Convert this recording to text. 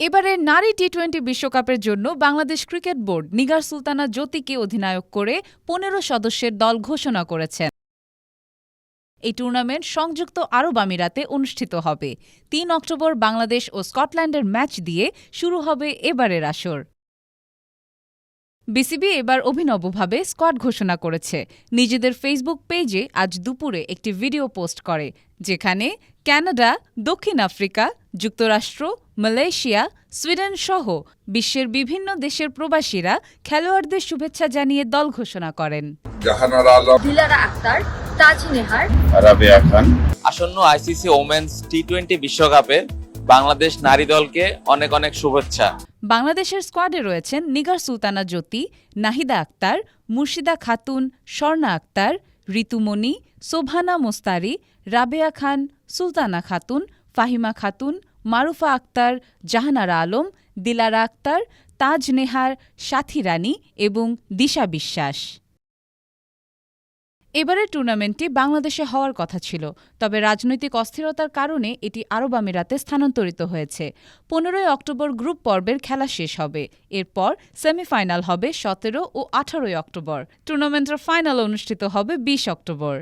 এবারে নারী টি-20 বিশ্বকাপের জন্য বাংলাদেশ ক্রিকেট বোর্ড নিগার সুলতানা জ্যোতিকে অধিনায়ক করে ১৫ সদস্যের দল ঘোষণা করেছেন। এই টুর্নামেন্ট সংযুক্ত আরব আমিরাতে অনুষ্ঠিত হবে। ৩ অক্টোবর বাংলাদেশ ও স্কটল্যান্ডের ম্যাচ দিয়ে শুরু হবে এবারের আসর। বিসিবি এবার অভিনবভাবে স্কোয়াড ঘোষণা করেছে। নিজেদের ফেসবুক পেজে আজ দুপুরে একটি ভিডিও পোস্ট করে, যেখানে কানাডা, দক্ষিণ আফ্রিকা, যুক্তরাষ্ট্র, মালয়েশিয়া, সুইডেন সহ বিশ্বের বিভিন্ন দেশের প্রবাসীরা খেলোয়াড়দের শুভেচ্ছা জানিয়ে দল ঘোষণা করেন। জাহানারা আলম, দিলারা আক্তার, তাজ নেহার, রাবেয়া খান। আসন্ন আইসিসি ওমেন্স টি-20 বিশ্বকাপে বাংলাদেশ নারী দলকে অনেক অনেক শুভেচ্ছা। বাংলাদেশের স্কোয়াডে রয়েছেন নিগার সুলতানা জ্যোতি, নাহিদা আক্তার, মুর্শিদা খাতুন, স্বর্ণা আক্তার, ঋতুমণি, শোভানা মোস্তারি, রাবেয়া খান, সুলতানা খাতুন, ফাহিমা খাতুন, মারুফা আক্তার, জাহানারা আলম, দিলারা আক্তার, তাজ নেহার, সাথী রানী এবং দিশা বিশ্বাস। এবারের টুর্নামেন্টটি বাংলাদেশে হওয়ার কথা ছিল, তবে রাজনৈতিক অস্থিরতার কারণে এটি আরব আমিরাতে স্থানান্তরিত হয়েছে। ১৫ অক্টোবর গ্রুপ পর্বের খেলা শেষ হবে। এরপর সেমিফাইনাল হবে ১৭ ও ১৮ অক্টোবর। টুর্নামেন্টের ফাইনাল অনুষ্ঠিত হবে ২০ অক্টোবর।